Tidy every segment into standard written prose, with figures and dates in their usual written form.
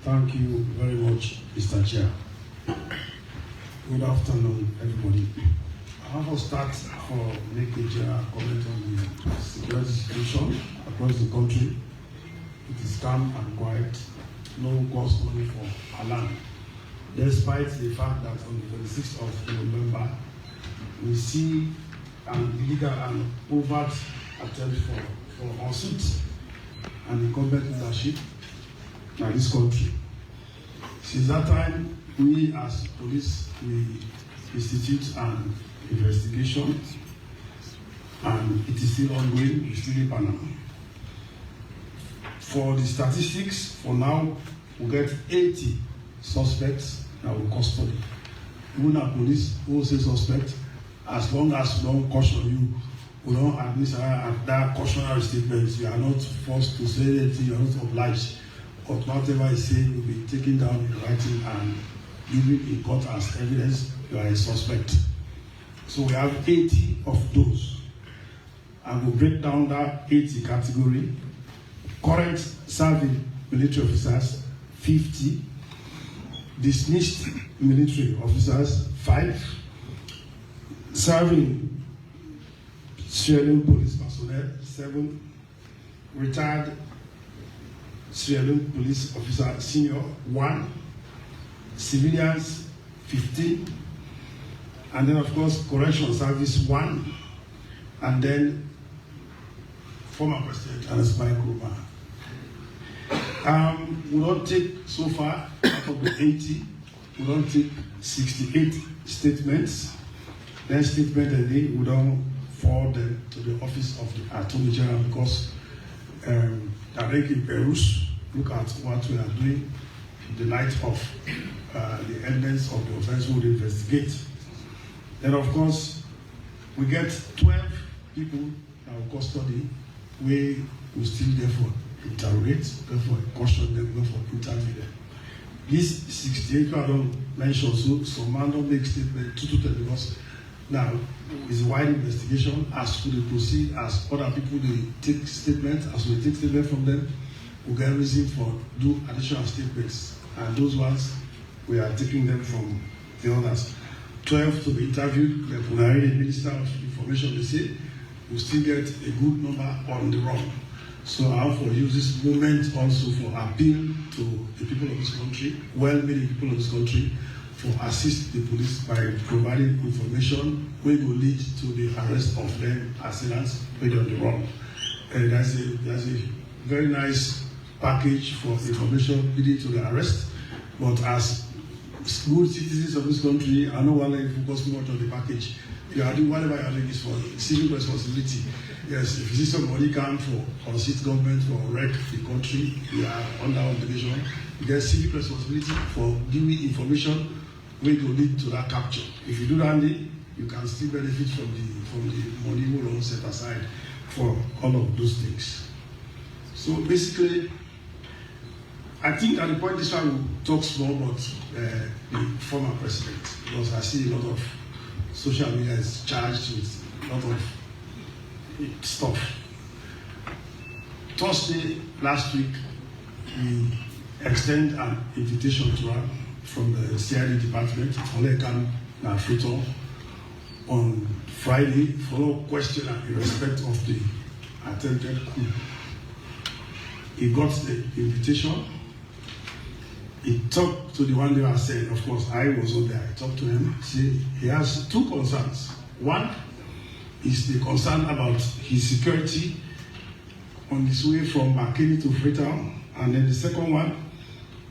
Thank you very much, Mr. Chair. Good afternoon, everybody. I want to start for making a general comment on the security situation across the country. It is calm and quiet, no cause money for alarm. Despite the fact that on the 26th of November, we see an illegal and overt attempt for unseat and incumbent leadership in this country. Since that time, we as police, we institute an investigation, and it is still ongoing, we still in Panama. For the statistics, for now, we get 80 suspects that we custody. Even our police who say suspect, as long as we don't caution you, we don't administer that cautionary statement, you are not forced to say anything, you are not obliged. But whatever I say will be taken down in writing and given in court as evidence, you are a suspect. So we have 80 of those. I will break down that 80 category. Current serving military officers, 50. Dismissed military officers, 5. Serving Sierra Leone police personnel, 7. Retired Sierra Leone police officer senior, 1. Civilians, 15. And then of course correction service, 1. And then former president Ernest Kuruma. We don't take so far out of the 80, we don't take 68 statements. Then statement a day, we don't forward them to the office of the Attorney General because direct in Perus, look at what we are doing in the light of the evidence of the offense we would investigate. Then of course, we get 12 people in our custody, we still therefore interrogate, therefore caution them, therefore interview them. This 68 I don't mention, so some man don't make statement to because now it's a wide investigation as to the proceed, as other people they take statement, as we take statement from them, we get reason for do additional statements. And those ones we are taking them from the others. 12 to be interviewed, the Punari Minister of Information, they say, we still get a good number on the run. So I want to use this moment also for appeal to the people of this country, well-meaning people of this country, for assist the police by providing information which will lead to the arrest of them assailants when they're on the run. That's a very nice package for information leading to the arrest. But as good citizens of this country, I don't want to focus much on the package. You are doing whatever you are doing is for civil responsibility. Yes, if you see somebody come for unseat government or wreck the country, you are under obligation. You get civic responsibility for giving information which will lead to that capture. If you do that, you can still benefit from the money we will set aside for all of those things. So basically, I think at the point this one will talk more about the former president, because I see a lot of social media is charged with a lot of stuff. Thursday last week, we extended an invitation to her from the CID department, Olekan Nafrito, on Friday for a question in respect of the attempted coup. He got the invitation. He talked to the one they were saying, of course, I was not there. I talked to him. See, he has 2 concerns. One is the concern about his security on his way from Makeni to Freetown. And then the second one,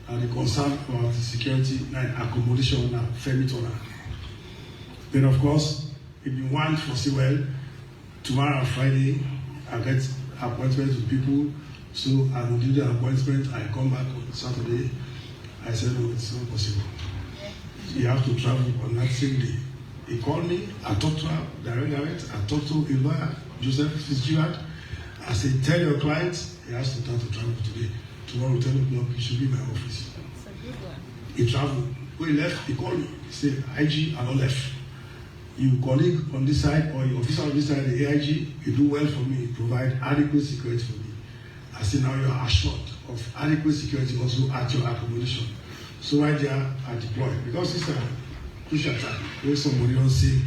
the concern about the security and accommodation at Femitona. Then, of course, if you want to see well, tomorrow, Friday, I get appointments with people. So I will do the appointment. I come back on Saturday. I said, no, it's not possible. You have to travel on that same day. He called me. I talked to her direct. I talked to a lawyer, Joseph Fitzgerald. I said, tell your client he has to start to travel today. Tomorrow, 10 o'clock, he should be in my office. It's a good one. He traveled. When he left, he called me. He said, IG, I don't left. Your colleague on this side or your officer on this side, the AIG, you do well for me. You provide adequate security for me. I say now you are assured of adequate security also at your accommodation. So right there I deploy, because it's a crucial time where somebody will say,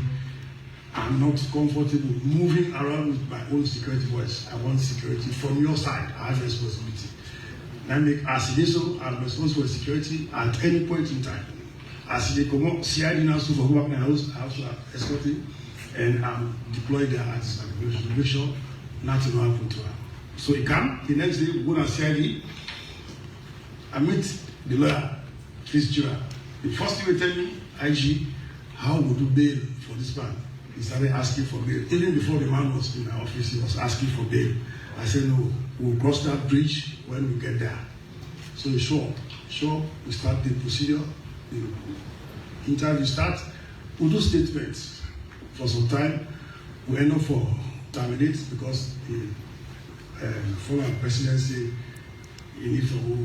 I'm not comfortable moving around with my own security voice. I want security from your side. I have responsibility. And I make as it is so, I'm responsible for security at any point in time. As they come up, CID now so for who my house, I have to escort him, and I'm deployed there at his accommodation to make sure nothing will happen to her. So he come, the next day we go to CID, I meet the lawyer, Fitzgerald. The first thing he tell me, IG, how would you bail for this man? He started asking for bail. Even before the man was in my office, he was asking for bail. I said, no, we'll cross that bridge when we get there. So sure, we start the procedure, the interview start, we do statements for some time. We end up for terminate because the former president said he needs to go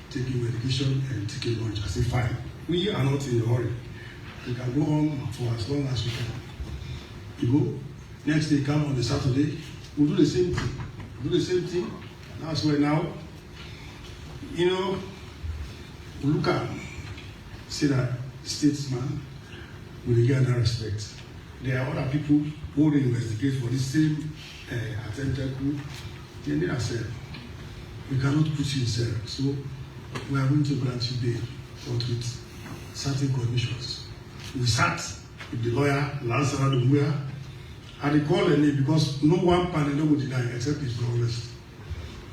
taking medication and taking lunch. I said, fine. We are not in a hurry. We can go home for as long as we can. You go, next day come on the Saturday, we'll do the same thing. That's why now, we look at, say that statesman will get that respect. There are other people who will investigate for the same attempted coup. Then they are said, we cannot put you in cell, so we are going to grant you bail, but with certain conditions. We sat with the lawyer, Lansara Dumbuya, and they called the name because no one panel would deny except his journalist.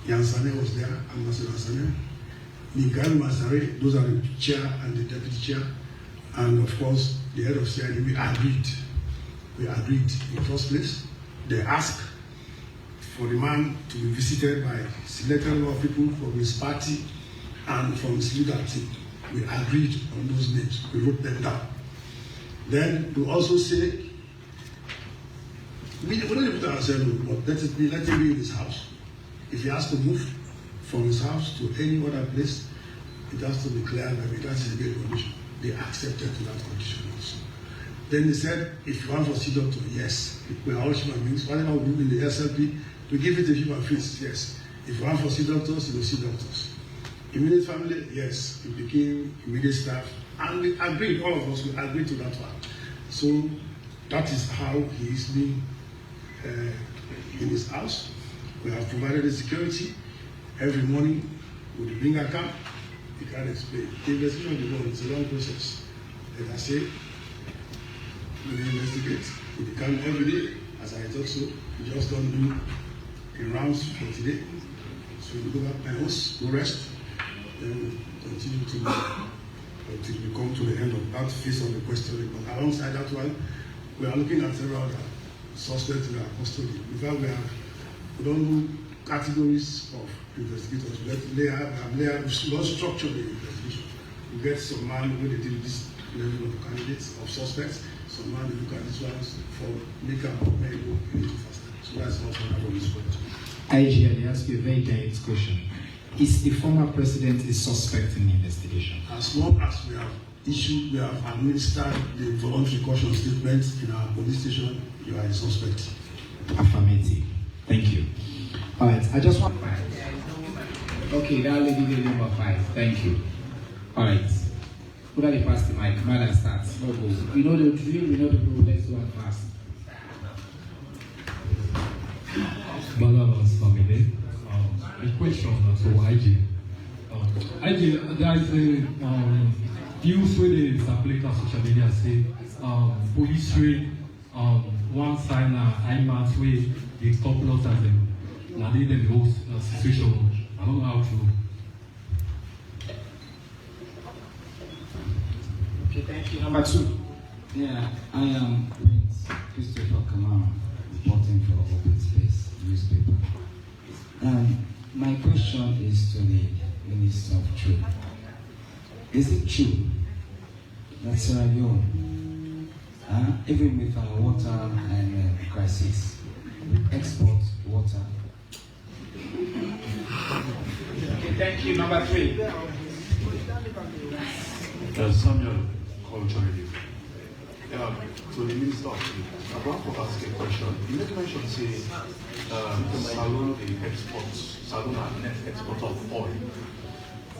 Yansane was there, Ambassador Yansane. Mikael Mazare, those are the chair and the deputy chair. And of course, the head of CID, we agreed. We agreed in the first place. They asked for the man to be visited by selected number of people from his party and from his legal team. We agreed on those names. We wrote them down. Then we also say, we don't even put ourselves, but let him be in his house. If he has to move from his house to any other place, it has to be clear that that is a good condition. They accepted to that condition also. Then they said, if you want to see doctor, yes. We are all human beings. Whatever we do in the SLP, we give it a human face, yes. If you want to see doctors, you will see doctors. Immediate family, yes. We became immediate staff. And we agreed, all of us, we agreed to that one. So that is how he is being in his house. We have provided the security. Every morning, we bring a camp. You can't explain. The investigation of the law is a long process. As I say, we investigate. We come every day. As I thought so, we just don't do in rounds for today. So we go back to my house, go rest, then we continue to until we come to the end of that phase of the question. But alongside that one, we are looking at several other suspects in our custody. In fact, we don't do categories of investigators. We don't structure the investigation. We get some man when they deal this level of candidates, of suspects, some man they look at these ones for make up may go a little faster. So that's also what this point. IG, I ask you a very direct question. Is the former president a suspect in the investigation? As long as we have administered the voluntary caution statement in our police station, you are a suspect. Affirmative. Thank you. All right, I just want. Okay, that lady did number 5. Thank you. All right. Who are the pass the mic? Madam starts. No go. We know the drill, we know the rule. Let's do it fast. Madam family. A question to IG. IG, there is a news where they circulate on social media say police raid one sign IMAX where they stop loss as them. Now they the whole situation. I don't know how to. Okay, thank you. Number 2. Yeah, I am Prince Christopher Kamara, reporting for Open Space newspaper. My question is to the Minister of Trade. Is it true that Sierra Leone, even with our water and crisis, we export water? Okay, thank you. Number 3. Samuel, Culture Review. to the Minister of Trade. I want to ask a question. You make mention say Sellu the Sellu and net export of oil.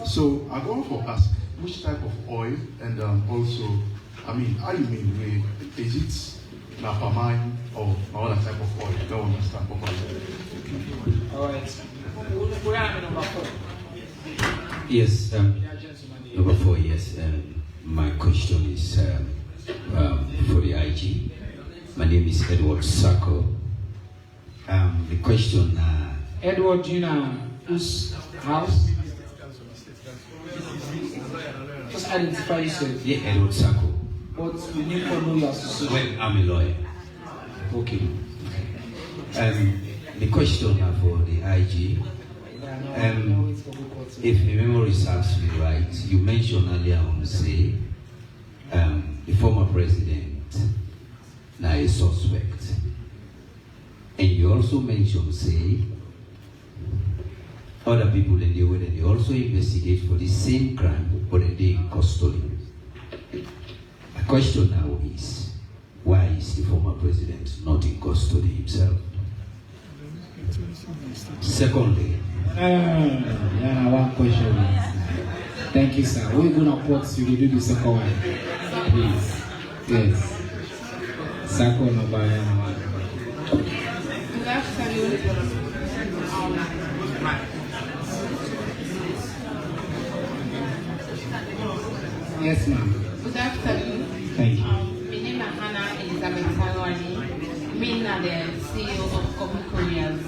So I want to ask which type of oil and also, I mean, how you mean is it palm oil or other type of oil? I don't understand properly. All right. We are number 4. Yes, number 4, yes. My question is for the IG. My name is Edward Sacco. The question... Edward, do you know whose house? Just identify yourself. Yeah, Edward Sacco. But you need to know your association. Well, I'm a lawyer. Okay. The question for the IG. If the memory serves me right, you mentioned earlier on, say, the former president now a suspect. And you also mentioned, say, other people in the world, they also investigate for the same crime, but they in custody. The question now is, why is the former president not in custody himself? Secondly, one question. Thank you, sir. We're going to put you to do the second one. Please. Yes. Second number 1. Good afternoon. Yes, ma'am. Good afternoon. Thank you. My name is Hannah Elizabeth Salwani. Me and the CEO of Coup Couriers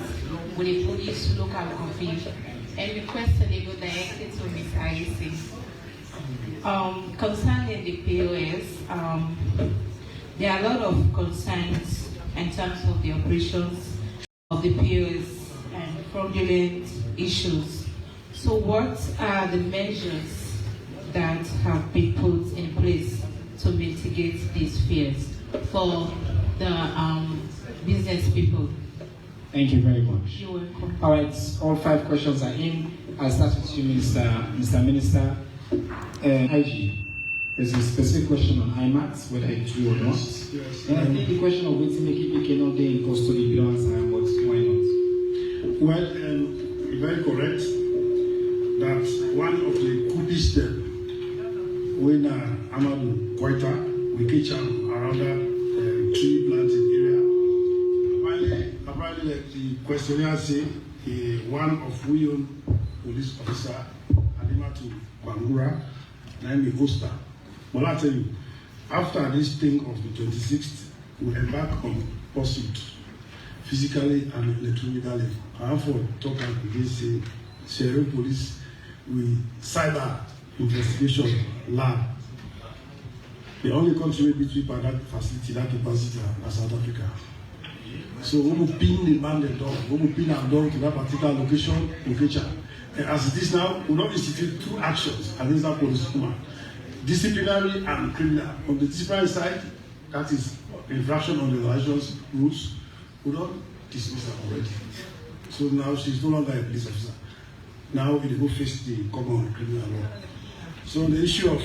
with the police local office and requested to go directly to Ms. Aisi. Concerning the POS, there are a lot of concerns in terms of the operations of the POS and fraudulent issues. So what are the measures that have been put in place to mitigate these fears for the business people? Thank you very much. You're welcome. All right, all 5 questions are in. I'll start with you, Mr. Minister. IG, there's a specific question on IMAX, whether it's true or not. Yes. And I think the question of waiting make it not there in custody, you don't answer, but why not? Well, very correct that one of the coup step when Amadou Koita, we catch him around that tree planting area. Apparently, like the questionnaire say, one of we own police officer, Alimatu Bangura, named Hosta. But I tell you, after this thing of the 26th, we embark on pursuit, physically and electronically. I have for talk against the Sierra Police with cyber investigation lab. The only country between that facility, that capacity, is South Africa. So we will pin the man the dog, we will pin our dog to that particular location. And as it is now, we don't institute 2 actions against that police woman. Disciplinary and criminal. On the disciplinary side, that is infraction on the license rules, we don't dismiss her already. So now she's no longer a police officer. Now it will face the common criminal law. So the issue of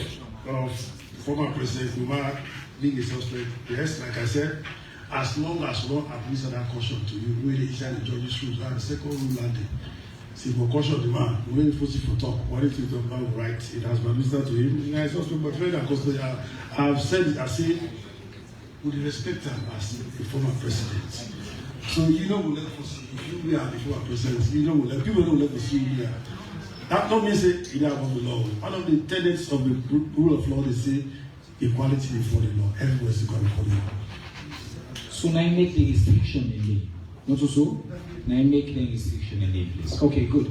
former President Umar being a suspect, yes, like I said, as long as we don't administer that caution to you, really is the judge's rules. And the second rule landing. See, for caution the man, when it's supposed to talk, what if you talk about right, it has been administered to him. Yeah, it's also but very costly. I have said it, I say, would respect him as a former president. So you know we'll let us see if you are the former president, you know we'll let people don't let us see you here. That don't mean say you have the law. One of the tenets of the rule of law they say equality before the law. Everywhere is equal before the law. So now make the restriction in there. Not so? Now make the restriction in there, please. Okay, good.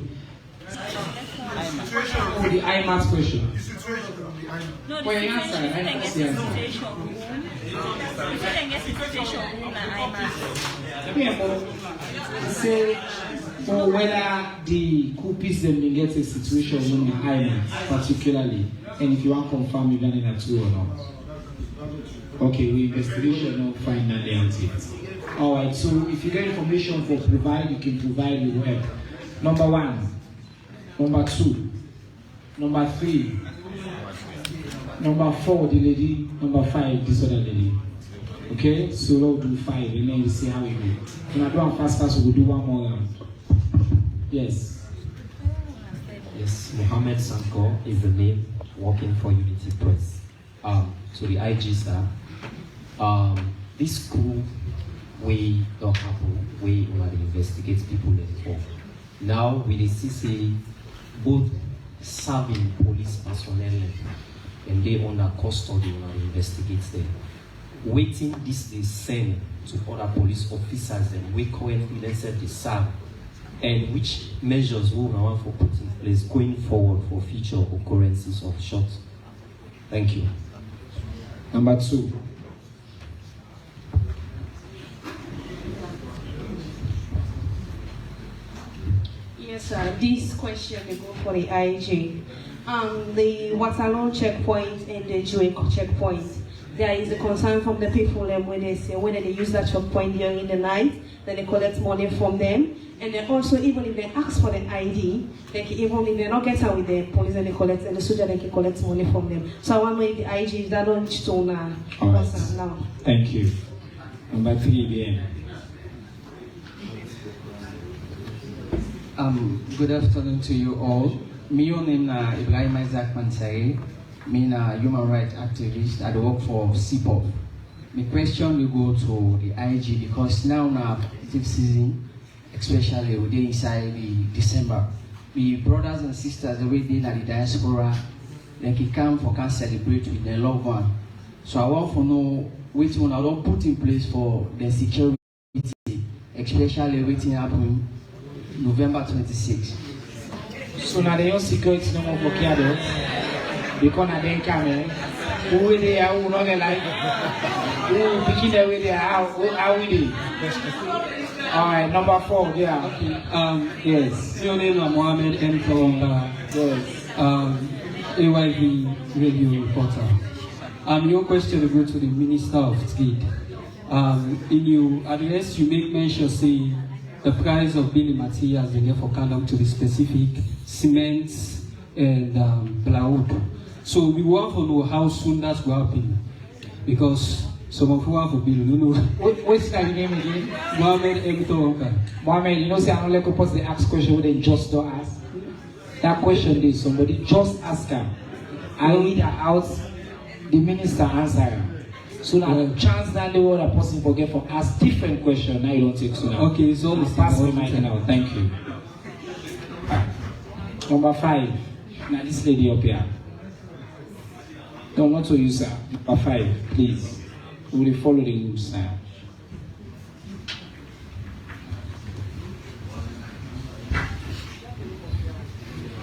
Oh, the IMAX question. The situation of the IMAX. No, the Well, answer, situation, I the see situation. Say for whether the coupies them will get a situation in the IMAX particularly, and if you want to confirm you've done it true or not. Okay, we investigation not find that the answer. Alright, so if you get information for provide, you can provide with web. Number 1, number 2, number 3, Number 4, the lady. Number 5, this other lady. Okay, so we'll do 5 and then you see how we go. When I do one fast, we'll do one more round. Yes. Yes, Mohammed Sanko is the name, working for Unity Press. So the IG sir, this coup we don't happen, we want to investigate people for. Now we see both serving police personnel and they under custody when we investigate them. Waiting this they send to other police officers and we currently let's say they serve. And which measures will we want for put in place going forward for future occurrences of shots? Thank you. Number 2. Yes, sir. This question will go for the IG. The Waterloo checkpoint and the Jue checkpoint. There is a concern from the people when they say whether they use that checkpoint during the night, then they collect money from them. And then also, even if they ask for the ID, even if they're not getting with the police and they collect, and the soldier they can collect money from them. So I want to make the IG that don't stone now. Thank you. Number 3 again. Good afternoon to you all. My name is Ibrahim Isaac Mansari. I'm a human rights activist. I work for CPOP. My question will go to the IG because now active season, especially we're inside the December. My brothers and sisters already in the diaspora, they can come for can celebrate with their loved one. So I want to know which one I don't put in place for the security, especially waiting happen November 26. So now the security no more blockade. Because I didn't come in. Who they are, who not like? Who begin the way they are, how we do? Alright, number 4, yeah. Okay. Yes. Your name is Mohammed M. Yes. AYV radio reporter. Your question will go to the Minister of Trade. In your address, you make mention saying the price of building materials and therefore come to the specific cement and plywood. So we want to know how soon that's going to happen, because some of you have a bill, you know. What's your name again? Mohammed M. Mohammed, you know, say I'm not like supposed to ask question when they just don't ask. That question is somebody just ask her. I read her out, the minister answer her. So now the chance that the other person forget for ask different question, now you don't take so now. Okay, so I'll pass the mic now. Thank you. Number 5. Now this lady up here. No, not to you, sir. Number 5, please. We will follow the rules now.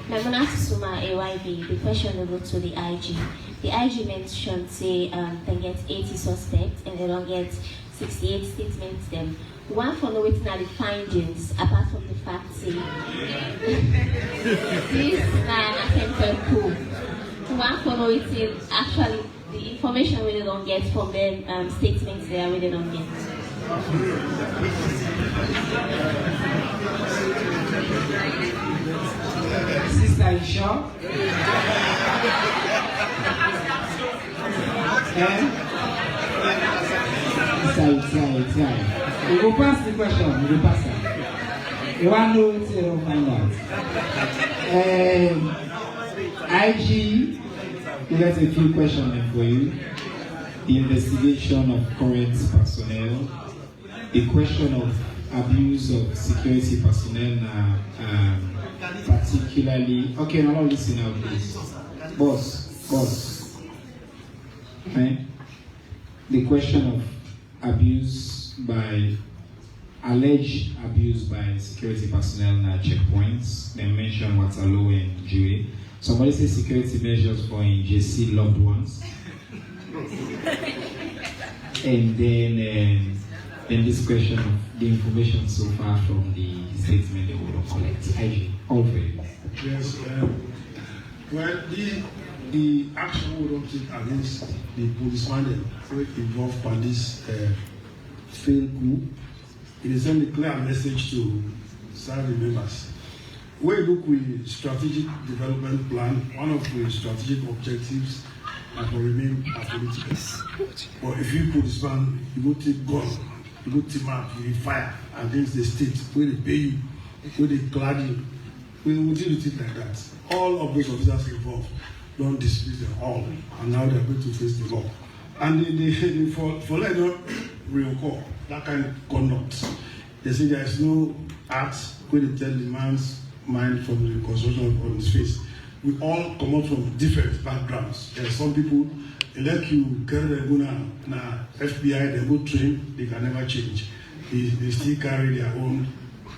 Memona Suma AYB, the question will go to the IG. The IG mentioned say they get 80 suspects and they don't get 68 statements them. One for know waiting at the findings apart from the fact say this is an attempted coup. One for know waiting actually the information we don't get from them statements they are really don't get. Sister, are you sure? Try. We will pass the question. We will pass it. You want to know what you don't find out. IG, we got a few questions for you. The investigation of current personnel, the question of abuse of security personnel, particularly. Okay, now listen now, please. Boss. Okay? The question of alleged abuse by security personnel at checkpoints. They mentioned Waterloo and Jue. Somebody says security measures for JC loved ones. And then this question of the information so far from the statement they will collect. IG, all for you. Yes. Well, the action we don't take against the policeman who involved by this failed coup, it is send a clear message to serving members when you look with strategic development plan, one of the strategic objectives will remain political. But if you put this man, you go take gun, you go team up, you fire against the state, where they pay you, where they clad you, we will deal with it like that. All of those officers involved don't dismiss them all, and now they are going to face the law. And for let not reoccur that kind of conduct. They say there is no act where they tell the man's mind from the construction on his face. We all come up from different backgrounds. There are some people, like you carry them na FBI, they go train, they can never change. They still carry their own,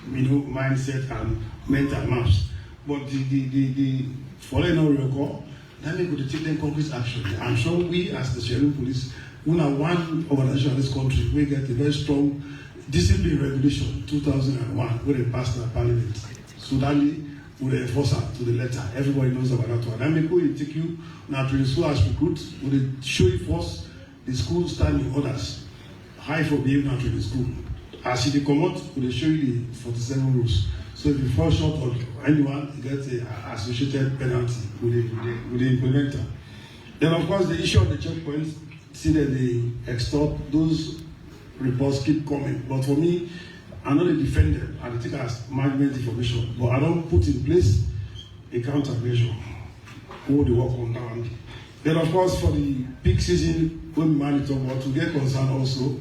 mindset and mental maps. But the following no record, then they could take them concrete action. I'm sure we as the Sellu police, we are one organization in this country, we get a very strong discipline regulation 2001 where they passed the parliament. Suddenly, we enforce it to the letter. Everybody knows about that one. Then people will take you now to the school as recruit, will they show you first the school standing orders, high for behavior now to the school. As they come out, will they show you the 47 rules. So if you fall short of anyone, you get an associated penalty with the implementer. Then of course the issue of the checkpoints, see that they extort, those reports keep coming. But for me, I'm not a defender, I take as management information, but I don't put in place a countermeasure who they work on now. Then of course for the peak season, when we monitor what to get concerned also,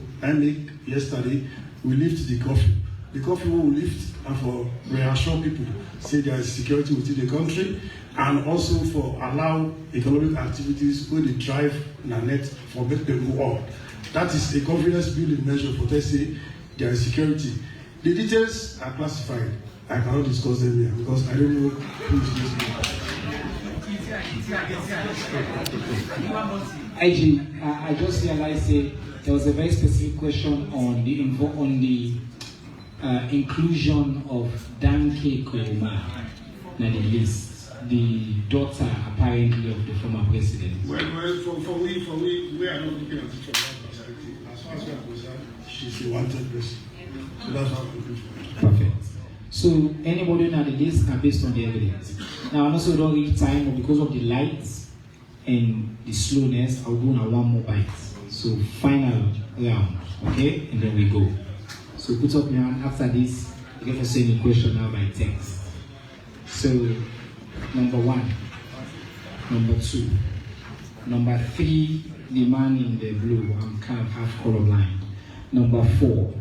yesterday, we lift the curfew. The curfew will lift and for reassure people, say there is security within the country, and also for allow economic activities where they drive in a net for make them go on. That is a confidence building measure for they say there is security. The details are classified. I cannot discuss them here because I don't know who is listening. IG, I just realized there was a very specific question on the inclusion of Danke Kuruma na the list, the daughter apparently of the former president. Well, for me, we are not looking at it from that perspective. As far as we are concerned, she's a wanted person. So that's how we do it. Perfect. So anybody on the list are based on the evidence. Now, I also don't need time, but because of the lights and the slowness, I'll go on one more bite. So final round, okay? And then we go. So put up your hand after this. You get to send a question now by text. So, number 1, number 2, number 3, the man in the blue, I'm kind of half colorblind. Number 4,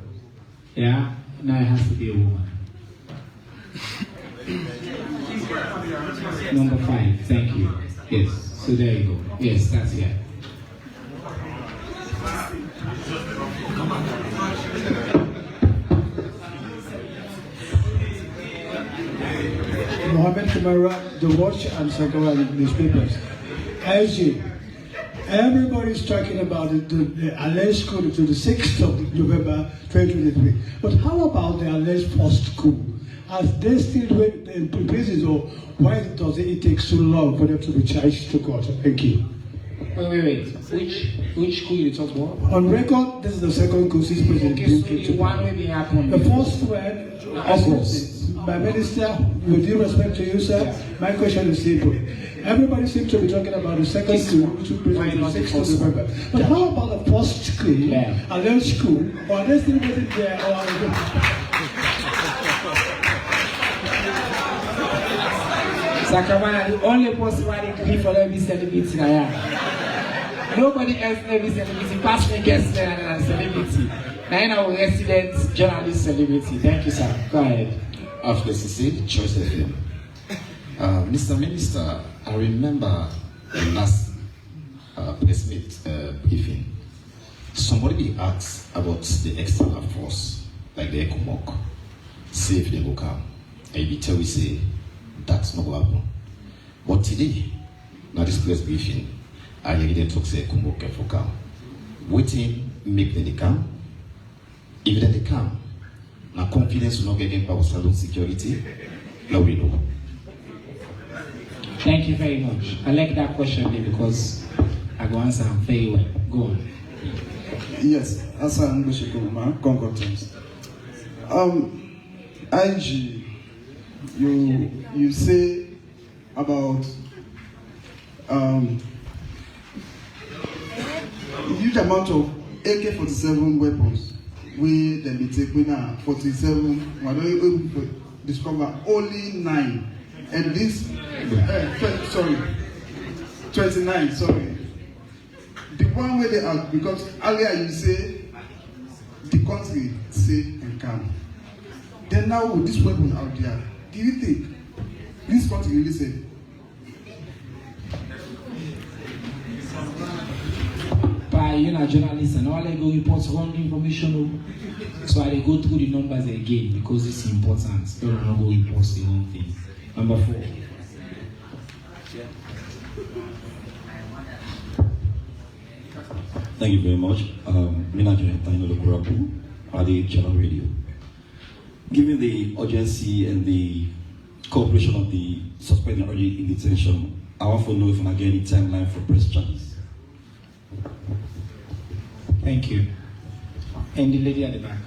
yeah, now it has to be a woman. Number 5, thank you. Yes, so there you go. Yes, that's here. Mohammed Kamara, The Watch and Sakara newspapers. IG, everybody's talking about the alleged coup to the 6th of November 2023. But how about the alleged first coup? Are they still in prison, or why does it take so long for them to be charged to court? Thank you. Wait. Which coup you talk about? On record, this is the second coup since President Okay, so the one will be happening. The first one, August. My minister, with due respect to you, sir, my question is simple. Everybody seems to be talking about the second coup, which will be on the 6th of November. But how about the first coup, alleged coup, or are they still waiting there? Sakamana, the only person who agree for every celebrity I am. Nobody else every celebrity, past me guest and celebrity. Now I'm a resident journalist celebrity. Thank you, sir. Go ahead. After CC, Choice FM. Mr. Minister, I remember the last press meet briefing. Somebody asked about the external force, like the ECOMOC, see if they will come. And you tell we say, that's not what happen. But today, now this press briefing, I didn't talk say ECOMOC for come. Waiting, make them come. If they come, now confidence will not get in power salon security. Now we know. Thank you very much. I like that question because I go answer very well. Go on. Yes, Hassan Bashikuma, Concord Times. IG, you say about huge amount of AK-47 weapons we then be taken now 47. We are not able to discover only 9, and this 29. Sorry, the one where they are, because earlier you say the country safe and calm. Then now with this weapon out there, do you think this country really safe? By journalists and all I go report wrong information. So I go through the numbers again because it's important. Don't go report the wrong thing. Number 4. Thank you very much. Manager Taino Lokurapu, Adi Channel Radio. Given the urgency and the cooperation of the suspected already in detention, I want to know if I get any timeline for press charges. Thank you. And the lady at the back.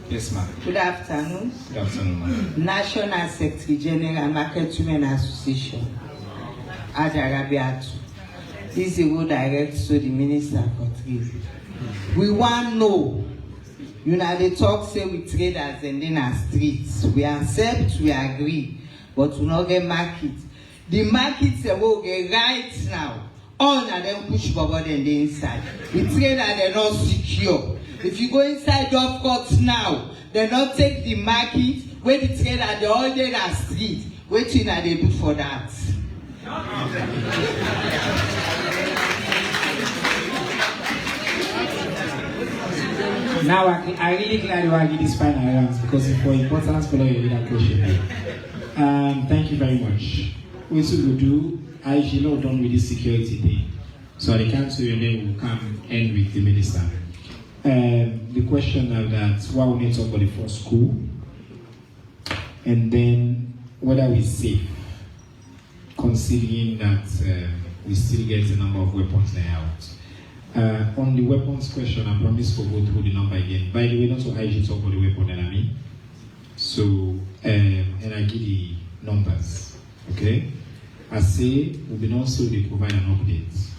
Yes, ma'am. Good afternoon. Good afternoon, ma'am. National Secretary General Market Women Association, Adarabiatu. This is a go direct to the Minister for Trade. We want to know, they talk say we trade as and then as streets. We accept, we agree, but we not get market. The market say we get right now. All of them push forward and the inside. The trade and they're not secure. If you go inside of court now, they not take the market where the trade and the all day as street. What thing are they do for that? Now I really glad you are getting this final rounds because it's for importance for your leader question. Thank you very much. We will do IG law done with this security thing. So the council and then will come end with the minister. The question of that, why we need to talk about the first coup, and then whether we're safe, considering that we still get a number of weapons there out. On the weapons question, I promise to go through the number again. By the way, not to IG talk about the weapon enemy. So, and I give the numbers, okay? I say, we've been also they provide an update.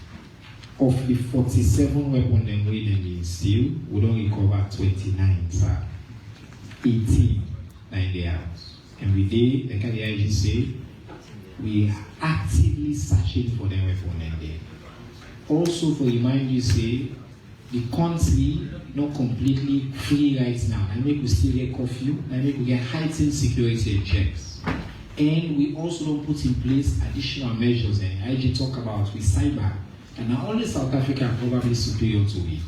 Of the 47 weapons that we then steal, we don't recover 29, sir. 18 in the house. And we did, like the IG say, we are actively searching for the weapon in there. Also, for remind you, say, the country not completely free right now. I make we still get curfew, I make we get heightened security checks. And we also don't put in place additional measures, and IG talk about with cyber. And now only South Africa are probably superior to it.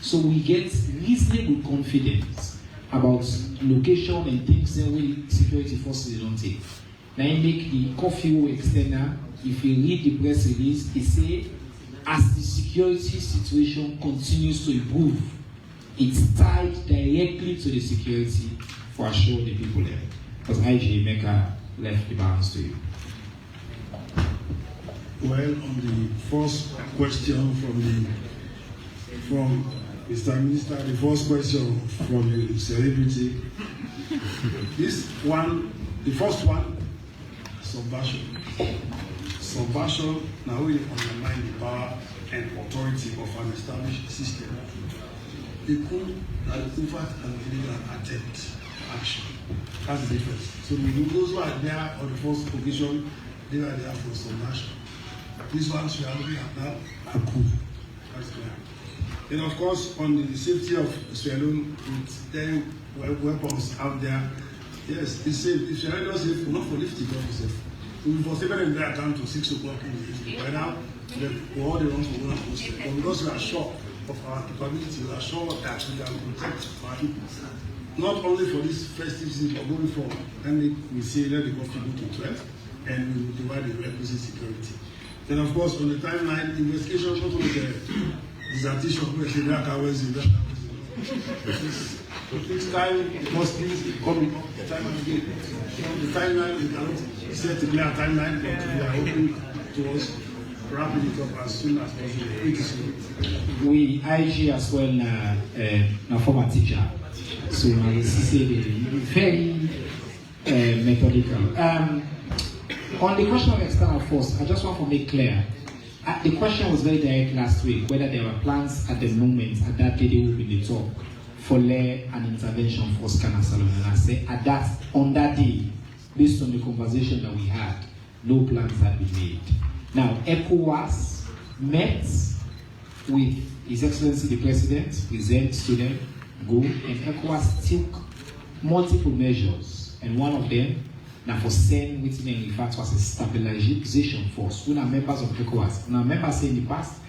So we get reasonable confidence about location and things that we security forces don't take. Now I make the curfew extender. If you read the press release, it say as the security situation continues to improve, it's tied directly to the security for assure the people there. Because IG Mecca left the balance to you. Well, on the first question from Mr. Minister, the first question from the celebrity, the first one, subversion. Subversion now will undermine the power and authority of an established system. The coup and the effort and illegal attempt action. That's the difference. So those who are there on the first occasion, they are there for subversion. These ones we are looking at now are coup. That's clear. Then of course on the safety of Sellu with 10 weapons out there, yes, it's safe. If Sellu is safe, we're not for lifting up safe. We for saving them there down to 6 o'clock in the evening. By now, all the ones we're going to post. But because we are sure of our capability, we are sure that we can protect our people. Not only for this festive season, but going forward. And we say let the government go to 12 and we will provide the requisite security. Then of course on the timeline, investigation not only the dissertation, we say that always in that. It takes time because things come time and again. The timeline we cannot set a clear timeline, but we are hoping to us wrapping it up as soon as possible. We IG as well na former teacher, so I see very methodical. On the question of external force, I just want to make clear. The question was very direct last week, whether there were plans at the moment, at that day they will be the talk, for an intervention for Scanner Salon. And I say, on that day, based on the conversation that we had, no plans had been made. Now, ECOWAS met with His Excellency the President, present to them, go, and ECOWAS took multiple measures, and one of them, now for saying which in fact was a stabilization force. We are members of ECOWAS. Now, members say in the past,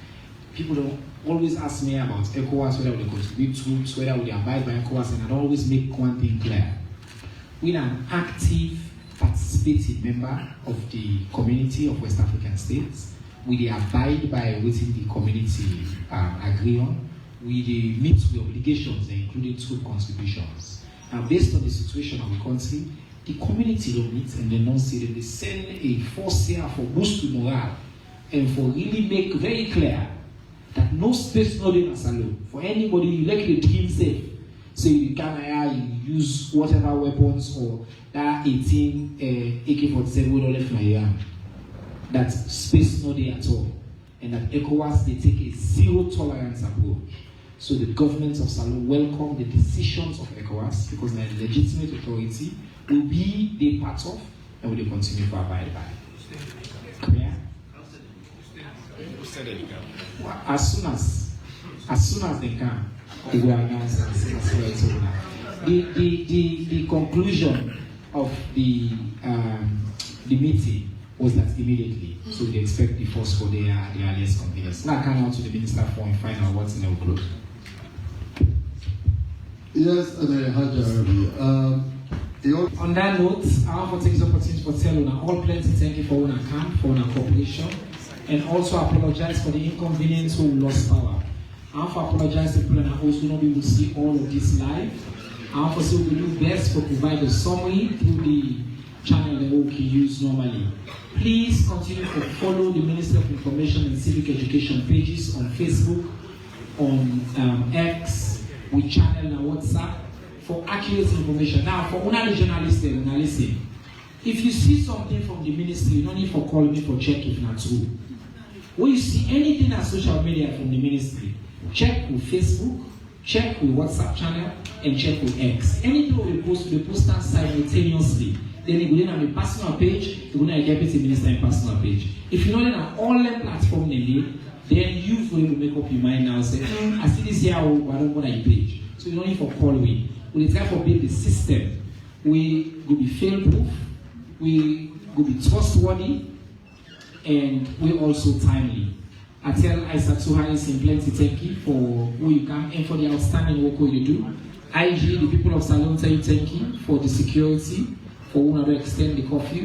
people don't always ask me about ECOWAS, whether they contribute troops, whether they abide by ECOWAS, and I always make one thing clear. We are an active, participating member of the community of West African states. We abide by what the community agree on. We meet the obligations, including troop contributions. Now, based on the situation of the country, the community don't meet and they don't see that they send a force here for boost to morale and for really make very clear that no space, no day, Sellu. For anybody, you like the dream safe. So you can use whatever weapons or that 18 AK-47 will left my yam. That space, no day at all. And that ECOWAS, they take a zero tolerance approach. So the government of Sellu welcome the decisions of ECOWAS because the legitimate authority will be the part of and will continue to abide by. Clear? As soon as they can, they will announce the conclusion of the meeting was that immediately, so they expect the force for their earliest convenience. Now I come out to the minister for and find out what's in the close. Yes, and on that note, I want to take this opportunity to tell you all plenty thank you for our camp, for our cooperation, and also apologize for the inconvenience who lost power. I want to apologize to people and I also not be able to see all of this live. I want to say we do best to provide a summary through the channel that we can use normally. Please continue to follow the Ministry of Information and Civic Education pages on Facebook, on X, with channel and WhatsApp for accurate information. Now, for one of the journalists, listen. If you see something from the ministry, you don't need to call me for check if not true. When you see anything on social media from the ministry, check with Facebook, check with WhatsApp channel, and check with X. Anything we post, we post that simultaneously. Then you go on a personal page, you go on a deputy minister and personal page. If you know that on all the platform they need, then you will make up your mind now and say, I see this here, I don't want a page. So you don't need to call me. We try to build the system. We will be fail-proof, we will be trustworthy, and we also timely. I tell Isatu Harris in plenty thank you for who you come and for the outstanding work you do. IG, the people of Salon tell you thank you for the security, for who to extend the curfew.